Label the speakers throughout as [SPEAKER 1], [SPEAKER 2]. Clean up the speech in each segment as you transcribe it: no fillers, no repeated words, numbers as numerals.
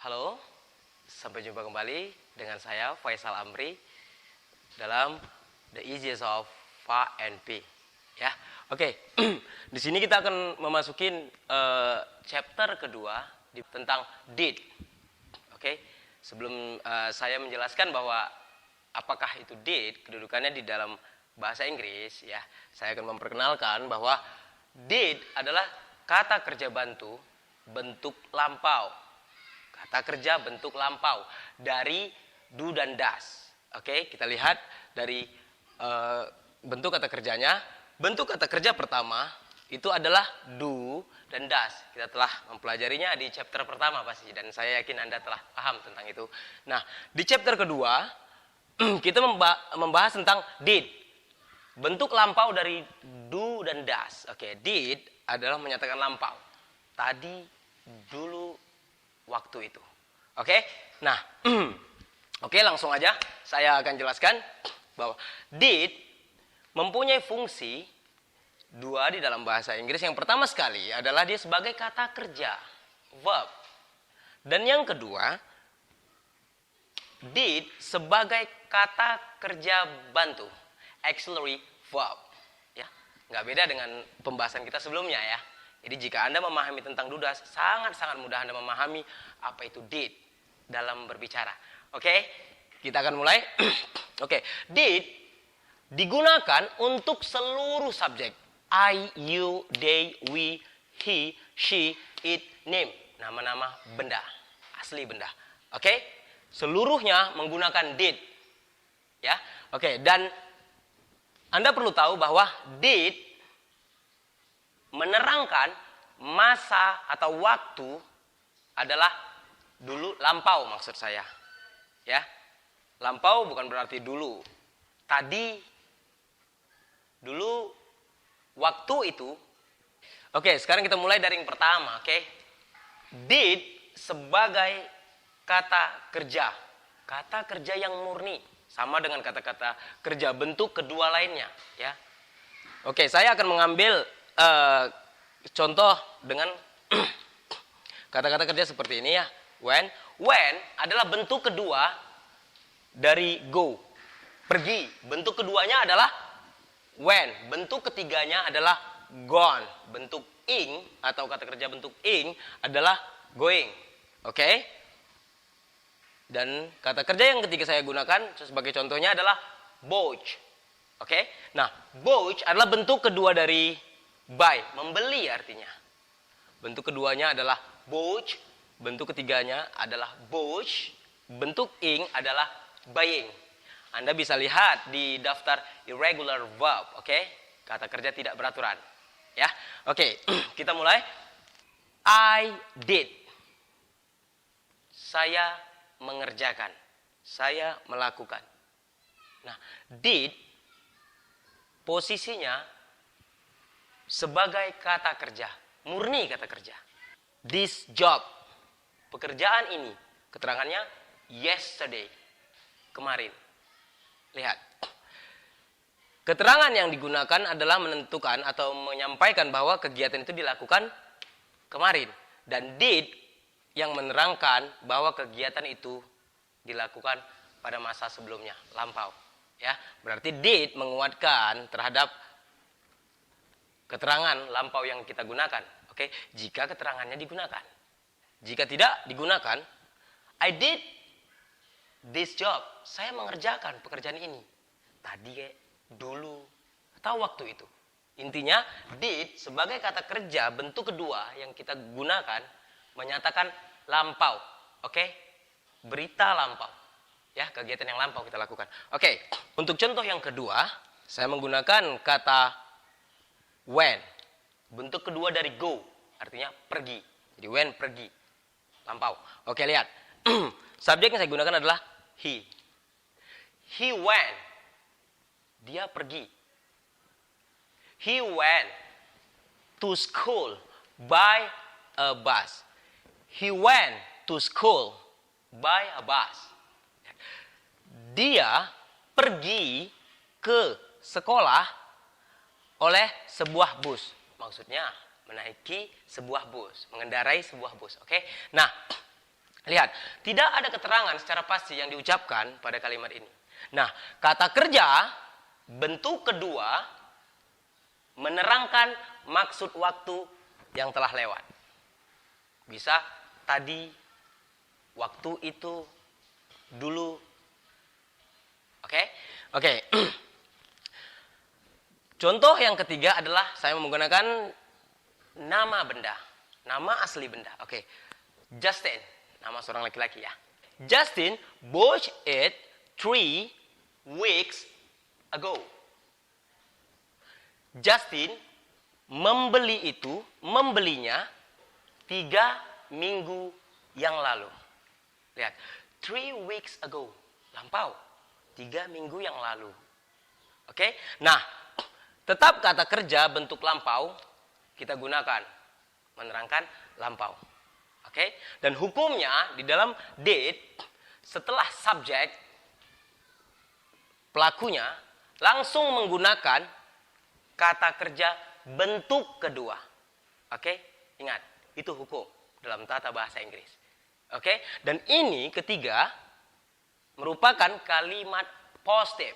[SPEAKER 1] Halo, sampai jumpa kembali dengan saya Faisal Amri dalam The Easiest of Fa and P. Ya, oke. Di sini kita akan memasukin chapter kedua tentang did. Oke, sebelum saya menjelaskan bahwa apakah itu did, kedudukannya di dalam bahasa Inggris, ya, saya akan memperkenalkan bahwa did adalah kata kerja bantu bentuk lampau. Kata kerja bentuk lampau dari do dan does. Oke, kita lihat dari bentuk kata kerjanya. Bentuk kata kerja pertama itu adalah do dan does. Kita telah mempelajarinya di chapter pertama pasti, dan saya yakin Anda telah paham tentang itu. Nah, di chapter kedua kita membahas tentang did. Bentuk lampau dari do dan does. Oke, did adalah menyatakan lampau. Tadi, dulu, waktu itu. Oke? Nah, oke, langsung aja saya akan jelaskan bahwa did mempunyai fungsi dua di dalam bahasa Inggris. Yang pertama sekali adalah dia sebagai kata kerja, verb. Dan yang kedua, did sebagai kata kerja bantu, auxiliary verb. Ya, nggak beda dengan pembahasan kita sebelumnya ya. Jadi jika Anda memahami tentang do das, sangat-sangat mudah Anda memahami apa itu did dalam berbicara. Oke, kita akan mulai. Oke, did digunakan untuk seluruh subjek. I, you, they, we, he, she, it, name. Nama-nama benda, asli benda. Oke, seluruhnya menggunakan did. Ya, oke. Dan Anda perlu tahu bahwa did menerangkan masa atau waktu adalah dulu, lampau maksud saya. Ya. Lampau bukan berarti dulu. Tadi, dulu, waktu itu. Oke, sekarang kita mulai dari yang pertama, oke. Did sebagai kata kerja. Kata kerja yang murni, sama dengan kata-kata kerja bentuk kedua lainnya, ya. Oke, saya akan mengambil contoh dengan kata-kata kerja seperti ini ya. When adalah bentuk kedua dari go, pergi. Bentuk keduanya adalah when. Bentuk ketiganya adalah gone. Bentuk ing atau kata kerja bentuk ing adalah going. Oke? Dan kata kerja yang ketiga saya gunakan sebagai contohnya adalah bought. Oke? Nah, bought adalah bentuk kedua dari buy, membeli artinya. Bentuk keduanya adalah bought, bentuk ketiganya adalah bought, bentuk ing adalah buying. Anda bisa lihat di daftar irregular verb, oke? Kata kerja tidak beraturan. Ya. Oke, kita mulai. I did. Saya mengerjakan. Saya melakukan. Nah, did posisinya sebagai kata kerja, murni kata kerja. This job, pekerjaan ini, keterangannya yesterday, kemarin. Lihat, keterangan yang digunakan adalah menentukan atau menyampaikan bahwa kegiatan itu dilakukan kemarin. Dan did yang menerangkan bahwa kegiatan itu dilakukan pada masa sebelumnya, lampau. Ya, berarti did menguatkan terhadap keterangan lampau yang kita gunakan. Oke, jika keterangannya digunakan. Jika tidak digunakan, I did this job. Saya mengerjakan pekerjaan ini. Tadi, dulu, atau waktu itu. Intinya, did sebagai kata kerja bentuk kedua yang kita gunakan menyatakan lampau. Oke, berita lampau. Ya, kegiatan yang lampau kita lakukan. Oke, untuk contoh yang kedua, saya menggunakan kata when. Bentuk kedua dari go, artinya pergi. Jadi when, pergi, lampau. Oke, lihat. Subjek yang saya gunakan adalah he. He went. Dia pergi. He went to school by a bus. He went to school by a bus. Dia pergi ke sekolah oleh sebuah bus. Maksudnya menaiki sebuah bus, mengendarai sebuah bus. Oke. Nah, Lihat, tidak ada keterangan secara pasti yang diucapkan pada kalimat ini. Nah, kata kerja bentuk kedua menerangkan maksud waktu yang telah lewat. Bisa tadi, waktu itu, dulu. Oke? Oke. Contoh yang ketiga adalah saya menggunakan nama benda. Nama asli benda. Oke. Justin. Nama seorang laki-laki ya. Justin bought it 3 weeks ago. Justin membelinya 3 minggu yang lalu. Lihat, 3 weeks ago. Lampau. 3 minggu yang lalu. Oke? Nah, tetap kata kerja bentuk lampau kita gunakan menerangkan lampau. Oke? Dan hukumnya di dalam date setelah subjek pelakunya langsung menggunakan kata kerja bentuk kedua. Oke? Ingat, itu hukum dalam tata bahasa Inggris. Oke? Dan ini ketiga merupakan kalimat positif.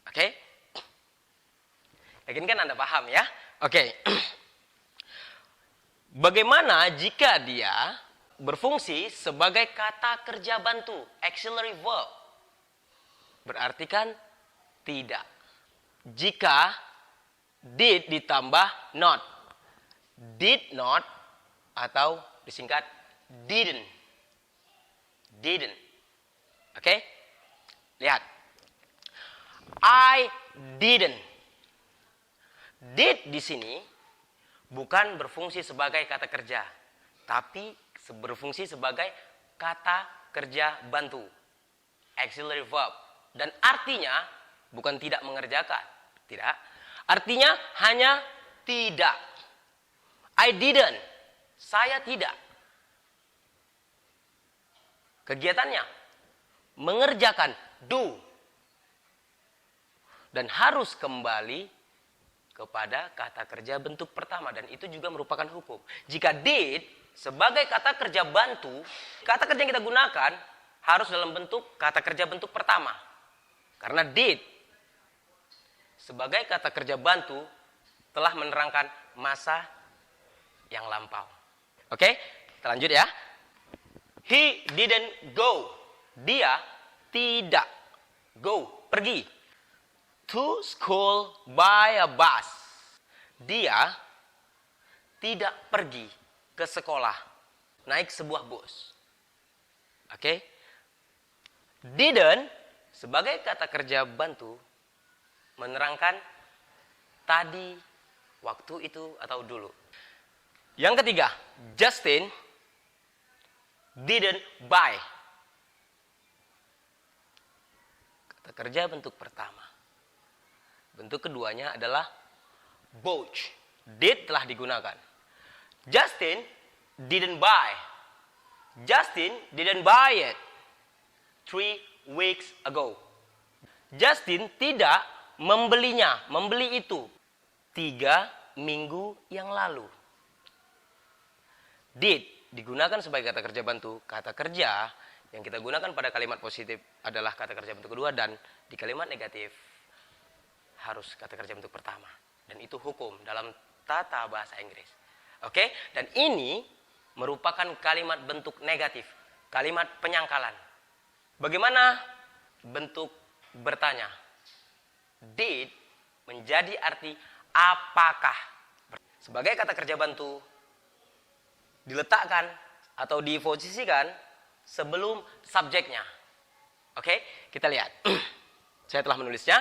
[SPEAKER 1] Oke? Yakin kan Anda paham ya? Oke. Bagaimana jika dia berfungsi sebagai kata kerja bantu, auxiliary verb? Berarti kan tidak. Jika did ditambah not. Did not atau disingkat didn't. Didn't. Oke? Lihat. I didn't. Did di sini bukan berfungsi sebagai kata kerja, tapi berfungsi sebagai kata kerja bantu, auxiliary verb. Dan artinya bukan tidak mengerjakan, tidak. Artinya hanya tidak. I didn't, saya tidak. Kegiatannya mengerjakan, do. Dan harus kembali kepada kata kerja bentuk pertama, dan itu juga merupakan hukum. Jika did sebagai kata kerja bantu, kata kerja yang kita gunakan harus dalam bentuk kata kerja bentuk pertama. Karena did sebagai kata kerja bantu telah menerangkan masa yang lampau. Oke, kita lanjut ya. He didn't go. Dia tidak go, pergi. To school by a bus. Dia tidak pergi ke sekolah naik sebuah bus. Oke? Didn't sebagai kata kerja bantu menerangkan tadi, waktu itu atau dulu. Yang ketiga, Justin didn't buy. Kata kerja bentuk pertama. Bentuk keduanya adalah bought. Did telah digunakan. Justin didn't buy. Justin didn't buy it 3 weeks ago. Justin tidak membelinya, membeli itu 3 minggu yang lalu. Did digunakan sebagai kata kerja bantu. Kata kerja yang kita gunakan pada kalimat positif adalah kata kerja bentuk kedua, dan di kalimat negatif harus kata kerja bentuk pertama. Dan itu hukum dalam tata bahasa Inggris. Oke? Dan ini merupakan kalimat bentuk negatif. Kalimat penyangkalan. Bagaimana bentuk bertanya? Did menjadi arti apakah. Sebagai kata kerja bantu diletakkan atau diposisikan sebelum subjeknya. Oke? Kita lihat. Saya telah menulisnya.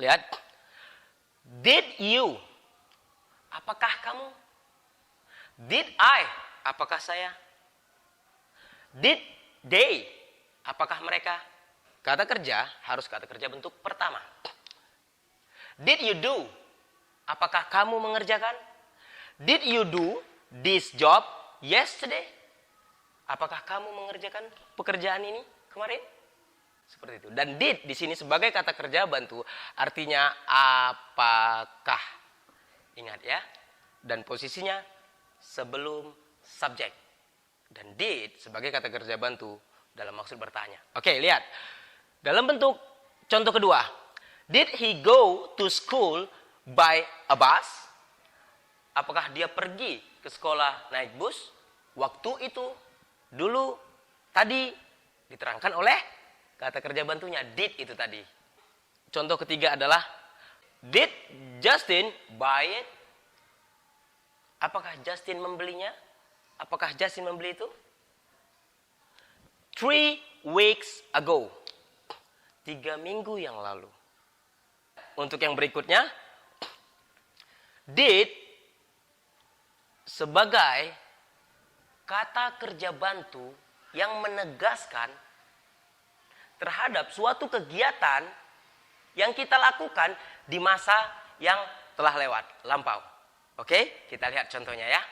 [SPEAKER 1] Lihat. Did you? Apakah kamu? Did I? Apakah saya? Did they? Apakah mereka? Kata kerja harus kata kerja bentuk pertama. Did you do? Apakah kamu mengerjakan? Did you do this job yesterday? Apakah kamu mengerjakan pekerjaan ini kemarin? Seperti itu. Dan did di sini sebagai kata kerja bantu artinya apakah. Ingat ya. Dan posisinya sebelum subjek. dan did sebagai kata kerja bantu dalam maksud bertanya. Oke, lihat. Dalam bentuk contoh kedua. Did he go to school by a bus? Apakah dia pergi ke sekolah naik bus? Waktu itu, dulu, tadi diterangkan oleh kata kerja bantunya. Did itu tadi. Contoh ketiga adalah did Justin buy it? Apakah Justin membelinya? Apakah Justin membeli itu? 3 weeks ago. 3 minggu yang lalu. Untuk yang berikutnya, did sebagai kata kerja bantu yang menegaskan terhadap suatu kegiatan yang kita lakukan di masa yang telah lewat, lampau. Oke, kita lihat contohnya ya.